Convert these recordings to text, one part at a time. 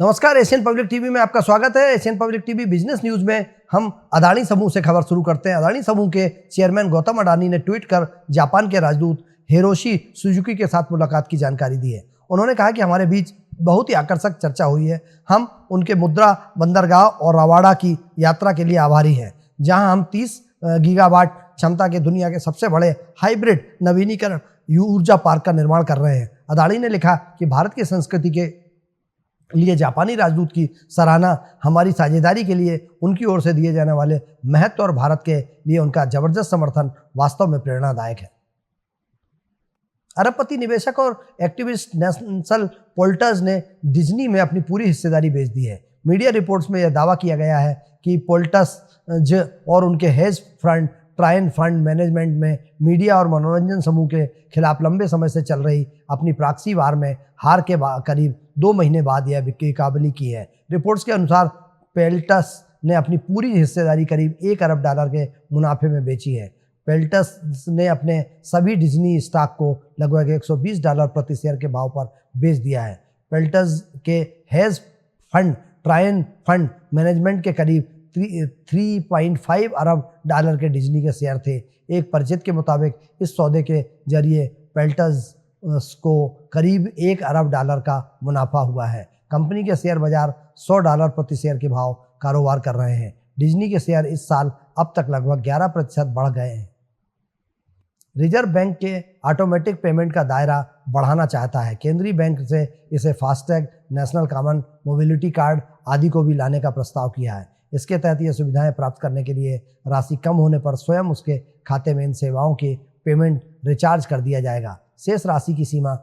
नमस्कार, Asian public TV में आपका स्वागत है। Asian public TV business news में हम अदानी समूह से खबर शुरू करते हैं। अदानी समूह के चेयरमैन गौतम अडानी ने ट्वीट कर जापान के राजदूत हिरोशी सुजुकी के साथ मुलाकात की जानकारी दी है। उन्होंने कहा कि हमारे बीच बहुत ही आकर्षक चर्चा हुई है। हम उनके मुद्रा बंदरगाह और रवाड़ा की यात्रा के लिए आभारी हैं, जहां हम 30 गीगावाट क्षमता के दुनिया के सबसे बड़े हाइब्रिड नवीनीकरण ऊर्जा पार्क का निर्माण कर रहे हैं। अडानी ने लिखा कि भारत की संस्कृति के लिए जापानी राजदूत की सराहना हमारी साझेदारी के लिए उनकी ओर से दिए जाने वाले महत्व और भारत के लिए उनका जबरदस्त समर्थन वास्तव में प्रेरणादायक है। अरबपति निवेशक और एक्टिविस्ट नेल्सन पोल्टर्स ने डिज्नी में अपनी पूरी हिस्सेदारी बेच दी है। मीडिया रिपोर्ट्स में यह दावा किया गया है कि पोल्टर्स और उनके हेज फंड ट्रायन फंड मैनेजमेंट में मीडिया और मनोरंजन समूह के खिलाफ लंबे समय से चल रही अपनी प्रॉक्सी वार में हार के करीब 2 महीने बाद यह बिक्री काबली की है। रिपोर्ट्स के अनुसार पेल्टस ने अपनी पूरी हिस्सेदारी करीब $1 अरब के मुनाफे में बेची है। पेल्टस ने अपने सभी डिज्नी स्टॉक को लगभग $120 प्रति शेयर के भाव पर बेच दिया है। पेल्टस के हेज फंड ट्रायन फंड मैनेजमेंट के करीब 3.5 अरब डॉलर के डिज्नी के शेयर थे। एक परिचित के मुताबिक इस सौदे के जरिए पेल्टस को करीब $1 अरब का मुनाफा हुआ है। कंपनी के शेयर बाजार $100 प्रति शेयर के भाव कारोबार कर रहे हैं। डिज्नी के शेयर इस साल अब तक लगभग 11% बढ़ गए हैं। रिजर्व बैंक के ऑटोमेटिक पेमेंट का दायरा बढ़ाना चाहता है। केंद्रीय बैंक से इसे FASTag, national common mobility card आदि को भी लाने का प्रस्ताव किया है। इसके तहत ये सुविधाएं प्राप्त करने के लिए राशि कम होने पर स्वयं उसके खाते में इन सेवाओं की पेमेंट रिचार्ज कर दिया जाएगा। शेष राशि की सीमा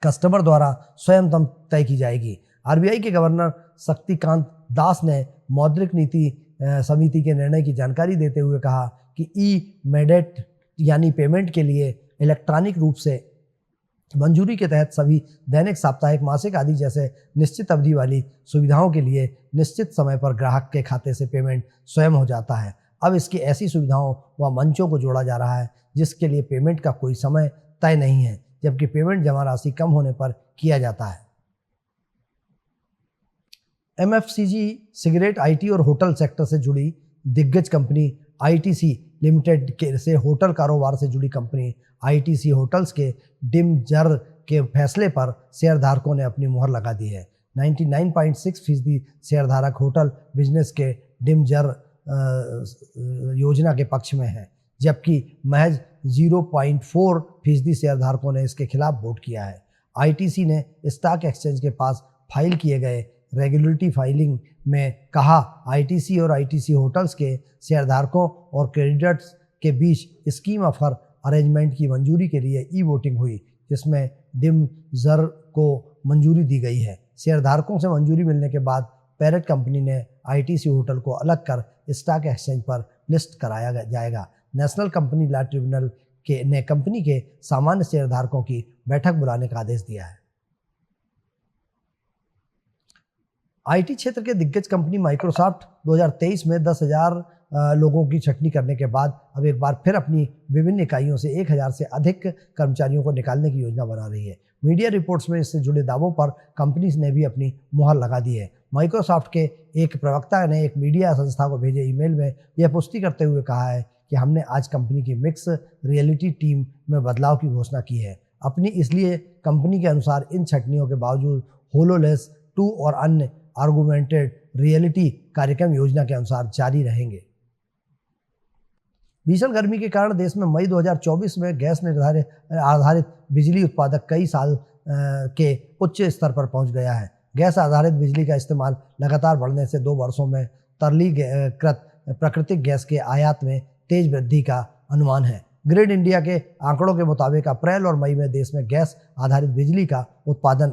कस्टमर द्वारा स्वयं तय की जाएगी। आरबीआई के गवर्नर शक्तिकांत दास ने मौद्रिक नीति समिति के निर्णय की जानकारी देते हुए कहा कि ई-मेडेट यानी पेमेंट के लिए इलेक्ट्रॉनिक रूप से मंजूरी के तहत सभी दैनिक, साप्ताहिक, मासिक आदि जैसे निश्चित अवधि वाली सुविधाओं के लिए निश्चित समय पर ग्राहक के खाते से पेमेंट स्वयं हो जाता है। अब इसकी ऐसी सुविधाओं व मंचों को जोड़ा जा रहा है जिसके लिए पेमेंट का कोई समय तय नहीं है, जबकि पेमेंट जमा राशि कम होने पर किया जाता है। एमएफसीजी, सिगरेट, आईटी और होटल सेक्टर से जुड़ी दिग्गज कंपनी आईटीसी लिमिटेड से होटल कारोबार से जुड़ी कंपनी आईटीसी होटल्स के डिमजर के फैसले पर शेयरधारकों ने अपनी मुहर लगा दी है। 99.6% शेयरधारक होटल बिजनेस के डिमजर योजना के पक्ष में है, जबकि महज 0.4% शेयरधारकों ने इसके खिलाफ वोट किया है। आईटीसी ने स्टॉक एक्सचेंज के पास फाइल किए गए रेगुलेटरी फाइलिंग में कहा, आईटीसी और आईटीसी होटल्स के शेयरधारकों और क्रेडिटर्स के बीच स्कीम ऑफ अरेंजमेंट की मंजूरी के लिए ई वोटिंग हुई, जिसमें डिमजर को मंजूरी दी गई है। शेयरधारकों से मंजूरी मिलने के बाद पैरेंट कंपनी ने आईटीसी होटल को अलग कर स्टॉक एक्सचेंज पर लिस्ट कराया जाएगा। नेशनल कंपनी लॉ ट्रिब्यूनल ने कंपनी के सामान्य शेयरधारकों की बैठक बुलाने का आदेश दिया है। आईटी क्षेत्र के दिग्गज कंपनी माइक्रोसॉफ्ट 2023 में 10,000 लोगों की छटनी करने के बाद अब एक बार फिर अपनी विभिन्न इकाइयों से 1,000 से अधिक कर्मचारियों को निकालने की योजना बना रही है। मीडिया रिपोर्ट्स में इससे जुड़े दावों पर कंपनी ने भी अपनी मुहर लगा दी है। माइक्रोसॉफ्ट के एक प्रवक्ता ने एक मीडिया संस्था को भेजे ईमेल में यह पुष्टि करते हुए कहा है कि हमने आज कंपनी की मिक्स रियलिटी टीम में बदलाव की घोषणा की है। अपनी इसलिए कंपनी के अनुसार इन छटनियों के बावजूद होलोलेस 2 और अन्य आर्गुमेंटेड रियलिटी कार्यक्रम योजना के अनुसार जारी रहेंगे। भीषण गर्मी के कारण देश में मई 2024 में गैस आधारित बिजली उत्पादक कई साल के उच्च स्तर पर पहुंच गया है। गैस आधारित बिजली का इस्तेमाल लगातार बढ़ने से 2 वर्षों में तरलीकृत प्राकृतिक गैस के आयात में तेज वृद्धि का अनुमान है। ग्रिड इंडिया के आंकड़ों के मुताबिक अप्रैल और मई में देश में गैस आधारित बिजली का उत्पादन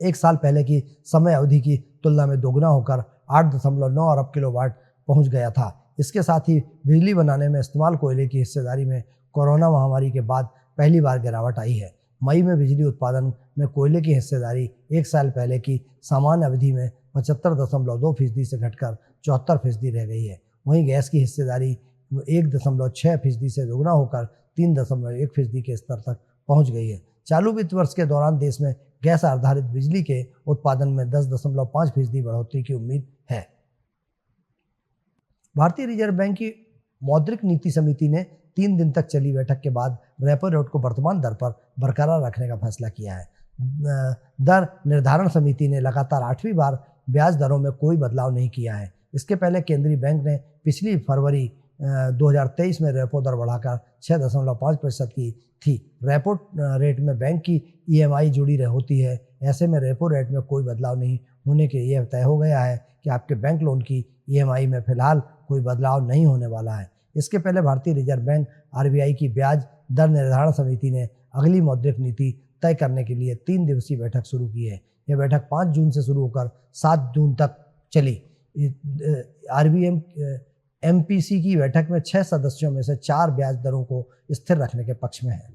1 साल पहले की समय अवधि की तुलना में दोगुना होकर 8.9 अरब किलोवाट पहुंच गया था। इसके साथ ही बिजली बनाने में इस्तेमाल कोयले की हिस्सेदारी में कोरोना महामारी के बाद पहली बार गिरावट आई है। मई में बिजली उत्पादन में कोयले की हिस्सेदारी 1 साल पहले की समान अवधि में 75.2% से घटकर 74% रह गई है। वहीं गैस की हिस्सेदारी 1.6% से दोगुना होकर 3.1% के स्तर तक पहुंच गई है। चालू वित्त वर्ष के दौरान देश में गैस आधारित बिजली के उत्पादन में 10.5% बढ़ोतरी की उम्मीद है। भारतीय रिजर्व बैंक की मौद्रिक नीति समिति ने 3 दिन तक चली बैठक के बाद रेपो रेट को वर्तमान दर पर बरकरार रखने का फैसला किया है। दर निर्धारण समिति ने लगातार 8वीं बार ब्याज दरों में कोई बदलाव नहीं किया है। इसके पहले केंद्रीय बैंक ने पिछली फरवरी 2023 में रेपो दर बढ़ाकर 6.5% की थी। रेपो रेट में बैंक की EMI जुड़ी होती है। ऐसे में रेपो रेट में कोई बदलाव नहीं होने के यह तय हो गया है कि आपके बैंक लोन की EMI में फिलहाल कोई बदलाव नहीं होने वाला है। इसके पहले भारतीय रिजर्व बैंक RBI की ब्याज दर निर्धारण समिति ने अगली मौद्रिक नीति तय करने के लिए 3 दिवसीय बैठक शुरू की है। यह बैठक 5 जून से शुरू होकर 7 जून तक चली। RBI MPC की बैठक में 6 सदस्यों में से 4 ब्याज दरों को स्थिर रखने के पक्ष में है।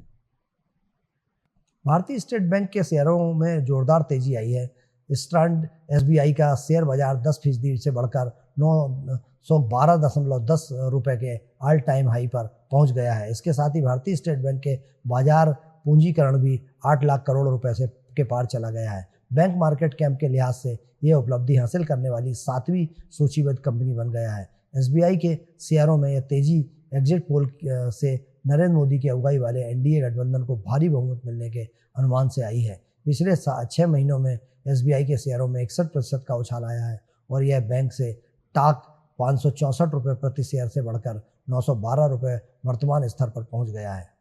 भारतीय स्टेट बैंक के शेयरों में जोरदार तेजी आई है। स्टैंड SBI का शेयर बाजार 10% से बढ़कर 912.10 रुपये के ऑल टाइम हाई पर पहुंच गया है। इसके साथ ही भारतीय स्टेट बैंक के बाजार पूंजीकरण भी 8 लाख करोड़ रुपए से के पार चला गया है। बैंक मार्केट कैप के लिहाज से यह उपलब्धि हासिल करने वाली 7वीं सूचीबद्ध कंपनी बन गया है। SBI के शेयरों में यह तेजी एग्जिट पोल से नरेंद्र मोदी की अगुवाई वाले NDA गठबंधन को भारी बहुमत मिलने के अनुमान से आई है। पिछले 6 महीनों में SBI के शेयरों में 61% का उछाल आया है और यह बैंक से टाक 564 रुपये प्रति शेयर से बढ़कर 912 रुपये वर्तमान स्तर पर पहुंच गया है।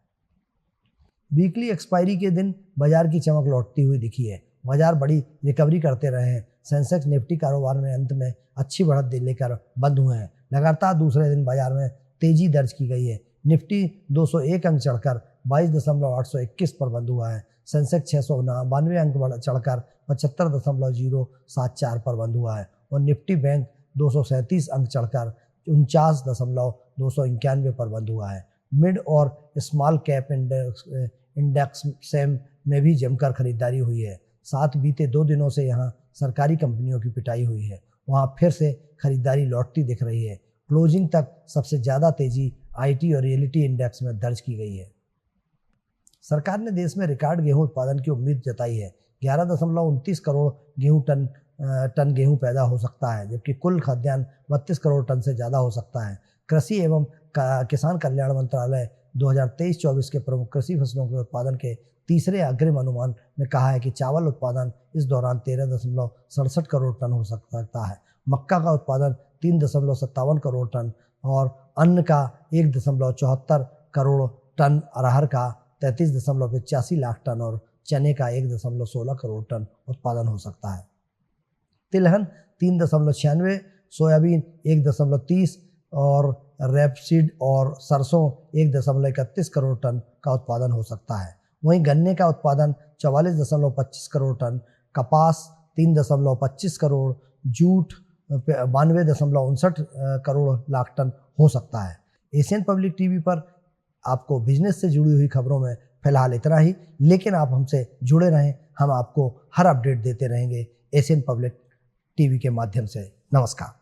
वीकली एक्सपायरी के दिन बाजार की चमक लौटती हुई दिखी है। बाजार बड़ी रिकवरी करते रहे हैं। सेंसेक्स निफ्टी कारोबार में अंत में अच्छी बढ़त लेकर बंद हुए हैं। लगातार दूसरे दिन बाजार में तेजी दर्ज की गई है। निफ्टी 201 अंक चढ़कर 22.821 पर बंद हुआ है। सेंसेक्स 692 अंक चढ़कर 75.074 पर बंद हुआ है और निफ्टी बैंक 237 अंक चढ़कर 49.291 पर बंद हुआ है। मिड और स्मॉल कैप इंडेक्स सेम में भी जमकर खरीदारी हुई है। साथ बीते 2 दिनों से यहां सरकारी कंपनियों की पिटाई हुई है। वहां फिर से खरीदारी लौटती दिख रही है। क्लोजिंग तक सबसे ज़्यादा तेजी IT और रियलिटी इंडेक्स में दर्ज की गई है। सरकार ने देश में रिकॉर्ड गेहूं उत्पादन की उम्मीद जताई है। 11.29 करोड़ टन गेहूं पैदा हो सकता है, जबकि कुल खाद्यान्न 32 करोड़ टन से ज़्यादा हो सकता है। कृषि एवं किसान कल्याण मंत्रालय 2023-24 के प्रमुख कृषि फसलों के उत्पादन के तीसरे अग्रिम अनुमान में कहा है कि चावल उत्पादन इस दौरान 13.67 करोड़ टन हो सकता है। मक्का का उत्पादन 3.57 करोड़ टन और अन्न का 1.74 करोड़ टन, अरहर का 33.85 लाख टन और चने का 1.16 करोड़ टन उत्पादन हो सकता है। तिलहन 3.96, सोयाबीन 1.30 और रेपसीड और सरसों 1.31 करोड़ टन का उत्पादन हो सकता है। वहीं गन्ने का उत्पादन 44.25 करोड़ टन, कपास 3.25 करोड़, जूट 92.59 करोड़ लाख टन हो सकता है। एशियन पब्लिक टीवी पर आपको बिजनेस से जुड़ी हुई खबरों में फिलहाल इतना ही, लेकिन आप हमसे जुड़े रहें। हम आपको हर अपडेट देते रहेंगे एशियन पब्लिक टीवी के माध्यम से। नमस्कार।